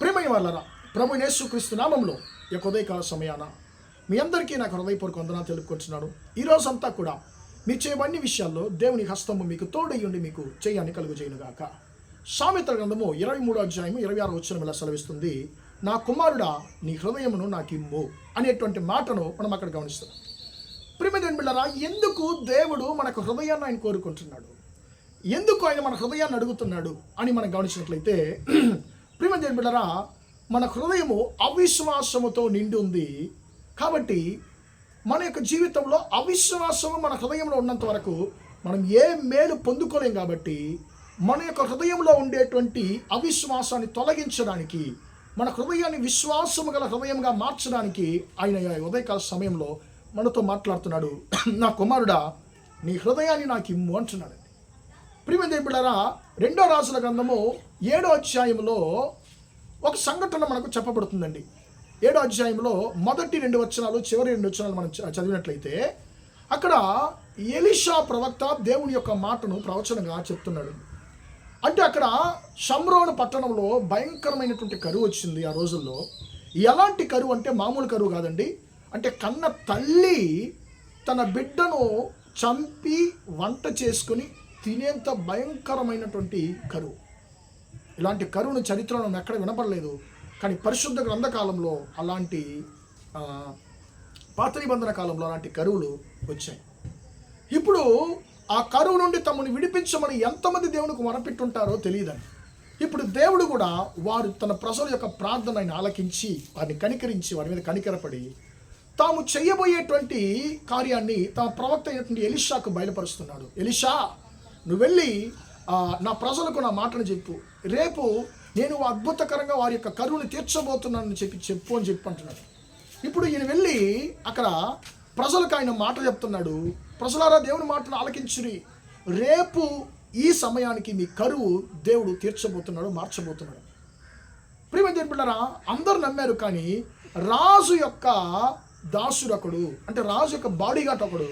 ప్రియమైన వాళ్ళరా, ప్రభు యేసుక్రీస్తు నామంలో ఈ ఉదయకాల సమయాన మీ అందరికీ నాకు హృదయపూర్వక వందనాలు తెలుపుకుంటున్నాను. ఈరోజంతా కూడా మీ చేయబడిన విషయాల్లో దేవుని హస్తము మీకు తోడయ్యుండి మీకు చేయాన్ని కలుగుచేయునుగాక. సామెతల గ్రంథము 23వ అధ్యాయము 26వ వచనం ఇలా సెలవిస్తుంది, నా కుమారుడా నీ హృదయమును నాకిమ్ము అనేటువంటి మాటను మనం అక్కడ గమనిస్తున్నాం. ప్రియమైన బిడ్డలారా, ఎందుకు దేవుడు మనకు హృదయాన్ని ఆయన కోరుకుంటున్నాడు, ఎందుకు ఆయన మన హృదయాన్ని అడుగుతున్నాడు అని మనం గమనించినట్లయితే, ప్రియమైన బిడ్డలారా, మన హృదయము అవిశ్వాసముతో నిండి ఉంది. కాబట్టి మన యొక్క జీవితంలో అవిశ్వాసము మన హృదయంలో ఉన్నంత వరకు మనం ఏ మేలు పొందుకోలేం. కాబట్టి మన యొక్క హృదయంలో ఉండేటువంటి అవిశ్వాసాన్ని తొలగించడానికి, మన హృదయాన్ని విశ్వాసము గల హృదయంగా మార్చడానికి ఆయన ఉదయకాల సమయంలో మనతో మాట్లాడుతున్నాడు. నా కుమారుడా నీ హృదయాన్ని నాకు ఇమ్ము అంటున్నాడు. ప్రియమైన బిడ్డలారా, 2వ రాజుల గ్రంథము 7వ అధ్యాయంలో ఒక సంఘటన మనకు చెప్పబడుతుందండి. 7వ అధ్యాయంలో మొదటి 2 వచనాలు చివరి 2 వచనాలు మనం చదివినట్లయితే అక్కడ ఎలీషా ప్రవక్త దేవుని యొక్క మాటను ప్రవచనంగా చెప్తున్నాడు. అంటే అక్కడ షమ్రోను పట్టణంలో భయంకరమైనటువంటి కరువు వచ్చింది ఆ రోజుల్లో. ఎలాంటి కరువు అంటే మామూలు కరువు కాదండి. అంటే కన్న తల్లి తన బిడ్డను చంపి వంట చేసుకుని తినేంత భయంకరమైనటువంటి కరువు. ఇలాంటి కరువును చరిత్రలో ఎక్కడ వినపడలేదు. కానీ పరిశుద్ధ గ్రంథకాలంలో అలాంటి పాత నిబంధన కాలంలో అలాంటి కరువులు వచ్చాయి. ఇప్పుడు ఆ కరువు నుండి తమను విడిపించమని ఎంతమంది దేవునికి మొరపెట్టుంటారో తెలియదని, ఇప్పుడు దేవుడు కూడా వారు తన ప్రజల యొక్క ప్రార్థన ఆయన ఆలకించి వారిని కనికరించి వారి మీద కనికరపడి తాము చేయబోయేటువంటి కార్యాన్ని తమ ప్రవక్త అయినటువంటి ఎలీషాకు బయలుపరుస్తున్నాడు. ఎలీషా, నువ్వు వెళ్ళి నా ప్రజలకు నా మాటను చెప్పు, రేపు నేను అద్భుతకరంగా వారి యొక్క కరువును తీర్చబోతున్నానని చెప్పు అని చెప్పి అంటున్నాడు. ఇప్పుడు ఈయన వెళ్ళి అక్కడ ప్రజలకు ఆయన మాట చెప్తున్నాడు. ప్రజలారా, దేవుని మాటను ఆలకించురి, రేపు ఈ సమయానికి మీ కరువు దేవుడు తీర్చబోతున్నాడు, మార్చబోతున్నాడు. ప్రియమైన బిడ్డలారా, అందరూ నమ్మారు. కానీ రాజు యొక్క దాసుడు ఒకడు, అంటే రాజు యొక్క బాడీగార్డ్ ఒకడు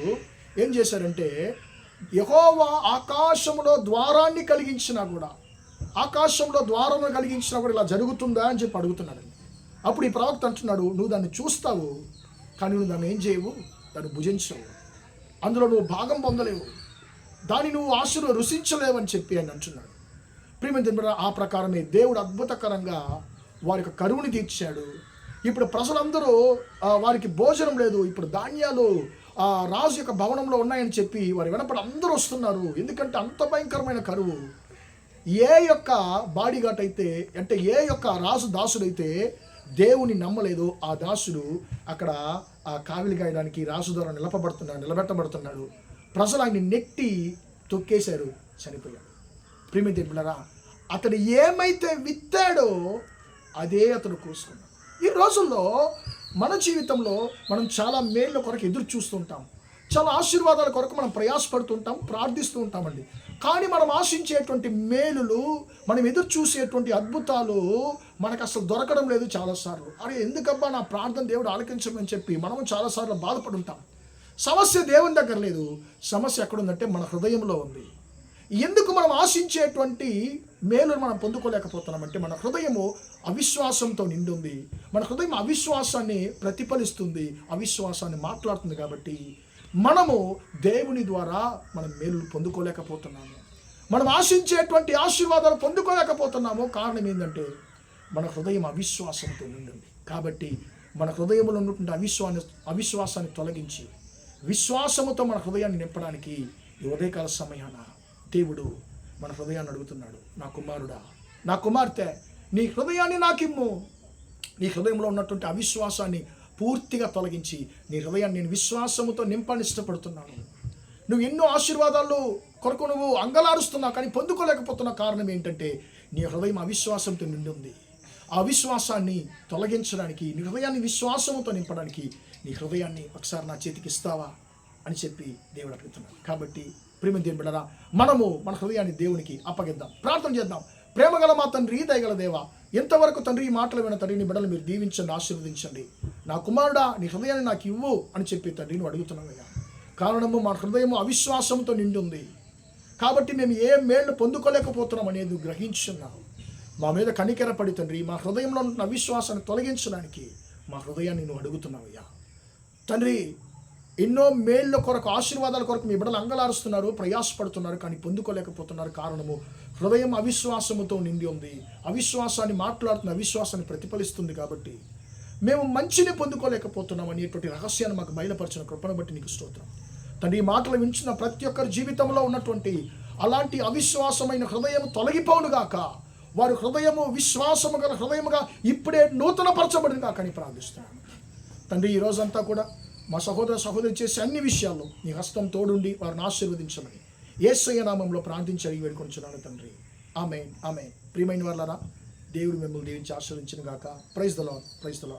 ఏం చేశారంటే, యెహోవా ఆకాశంలో ద్వారాన్ని కలిగించినా కూడా, ఆకాశంలో ద్వారాన్ని కలిగించినా కూడా ఇలా జరుగుతుందా అని చెప్పి అడుగుతున్నాడండి. అప్పుడు ఈ ప్రవక్త అంటున్నాడు, నువ్వు దాన్ని చూస్తావు కానీ నువ్వు దాన్ని ఏం చేయవు, దాన్ని భుజించవు, అందులో నువ్వు భాగం పొందలేవు, దాన్ని నువ్వు రుచించలేవని చెప్పి అని అంటున్నాడు. ప్రియమైన ఆ ప్రకారమే దేవుడు అద్భుతకరంగా వారి యొక్క కరువుని తీర్చాడు. ఇప్పుడు ప్రజలందరూ వారికి భోజనం లేదు, ఇప్పుడు ధాన్యాలు రాజు యొక్క భవనంలో ఉన్నాయని చెప్పి వారి వెనపడి అందరూ వస్తున్నారు. ఎందుకంటే అంత భయంకరమైన కరువు. ఏ యొక్క బాడీగార్డ్ అయితే, అంటే ఏ యొక్క రాజు దాసుడైతే దేవుని నమ్మలేదు, ఆ దాసుడు అక్కడ ఆ కావిలి గాయడానికి రాజు ద్వారా నిలబెట్టబడుతున్నాడు. ప్రజలు ఆయన్ని నెట్టి తొక్కేశారు, చనిపోయాడు. ప్రియమైన బిడ్డలారా, అతడు ఏమైతే విత్తాడో అదే అతడు కోసుకున్నాడు. ఈ రోజుల్లో మన జీవితంలో మనం చాలా మేళ్ళ కొరకు ఎదురు చూస్తుంటాం, చాలా ఆశీర్వాదాల కొరకు మనం ప్రయాసపడుతుంటాం, ప్రార్థిస్తూ ఉంటామండి. కానీ మనం ఆశించేటువంటి మేలులు, మనం ఎదురు చూసేటువంటి అద్భుతాలు మనకు అసలు దొరకడం లేదు చాలాసార్లు. అరే ఎందుకబ్బా నా ప్రార్థన దేవుడు ఆలకించమని చెప్పి మనము చాలాసార్లు బాధపడుంటాం. సమస్య దేవుని దగ్గర లేదు, సమస్య ఎక్కడుందంటే మన హృదయంలో ఉంది. ఎందుకు మనం ఆశించేటువంటి మేలును మనం పొందుకోలేకపోతున్నామంటే మన హృదయము అవిశ్వాసంతో నిండి ఉంది. మన హృదయం అవిశ్వాసాన్ని ప్రతిఫలిస్తుంది, అవిశ్వాసాన్ని మాట్లాడుతుంది. కాబట్టి మనము దేవుని ద్వారా మనం మేలులు పొందుకోలేకపోతున్నాము, మనం ఆశించేటువంటి ఆశీర్వాదాలు పొందుకోలేకపోతున్నాము. కారణం ఏంటంటే మన హృదయం అవిశ్వాసంతో నిండి ఉంది. కాబట్టి మన హృదయంలో ఉన్నటువంటి అవిశ్వాసాన్ని తొలగించి విశ్వాసముతో మన హృదయాన్ని నింపడానికి ఈ ఉదయకాల సమయాన దేవుడు మన హృదయాన్ని అడుగుతున్నాడు. నా కుమారుడా, నా కుమార్తె, నీ హృదయాన్ని నాకిమ్ము. నీ హృదయంలో ఉన్నటువంటి అవిశ్వాసాన్ని పూర్తిగా తొలగించి నీ హృదయాన్ని నేను విశ్వాసముతో నింపాలని ఇష్టపడుతున్నాను. నువ్వు ఎన్నో ఆశీర్వాదాలు కొరకు నువ్వు అంగలారుస్తున్నావు కానీ పొందుకోలేకపోతున్న కారణం ఏంటంటే నీ హృదయం అవిశ్వాసంతో నిండి ఉంది. ఆ అవిశ్వాసాన్ని తొలగించడానికి, నీ హృదయాన్ని విశ్వాసముతో నింపడానికి నీ హృదయాన్ని ఒకసారి నా చేతికి ఇస్తావా అని చెప్పి దేవుడు అడుగుతున్నాడు. కాబట్టి ప్రియమైన దేవుని బిడ్డలారా, మనము మన హృదయాన్ని దేవునికి అప్పగిద్దాం, ప్రార్థన చేద్దాం. ప్రేమగల మా తండ్రి, దయగల దేవా, ఎంతవరకు తండ్రి ఈ మాటలు విన్న తండ్రి నీ బిడ్డలు మీరు దీవించండి, ఆశీర్వదించండి. నా కుమారుడా నీ హృదయాన్ని నాకు ఇవ్వు అని చెప్పి తండ్రి నువ్వు అడుగుతున్నావయ్యా. కారణము మన హృదయము అవిశ్వాసంతో నిండి ఉంది. కాబట్టి మేము ఏ మేళ్ళు పొందుకోలేకపోతున్నాం అనేది గ్రహించున్నావు. మా మీద కనికెరపడి తండ్రి మా హృదయంలో ఉన్న అవిశ్వాసాన్ని తొలగించడానికి మా హృదయాన్ని నువ్వు అడుగుతున్నావయ్యా తండ్రి. ఎన్నో మేళ్ళ కొరకు ఆశీర్వాదాల కొరకు మీ బిడ్డలు అంగలారుస్తున్నారు, ప్రయాసపడుతున్నారు, కానీ పొందుకోలేకపోతున్నారు. కారణము హృదయం అవిశ్వాసముతో నిండి ఉంది. అవిశ్వాసాన్ని మాట్లాడుతున్న అవిశ్వాసాన్ని ప్రతిఫలిస్తుంది. కాబట్టి మేము మంచిని పొందుకోలేకపోతున్నాం అనేటువంటి రహస్యాన్ని మాకు బయలుపరిచిన కృపను బట్టి నీకు స్తోత్రం తండ్రి. ఈ మాటలు వించిన ప్రతి ఒక్కరి జీవితంలో ఉన్నటువంటి అలాంటి అవిశ్వాసమైన హృదయం తొలగిపోనుగాక. వారి హృదయము విశ్వాసము గల హృదయముగా ఇప్పుడే నూతనపరచబడిన కాక అని ప్రార్థిస్తున్నాను తండ్రి. ఈ రోజంతా కూడా మా సహోదరి చేసే అన్ని విషయాల్లో నీ హస్తం తోడుండి వారిని ఆశీర్వదించమని యేసయ్య నామంలో ప్రార్థించి అడిగి వేడుకొంచున్నాను తండ్రి. ఆమేన్ ఆమేన్. ప్రియమైన వారలారా, దేవుడు మిమ్మల్ని దీవించి ఆశీర్వదించును గాక. Praise the lord.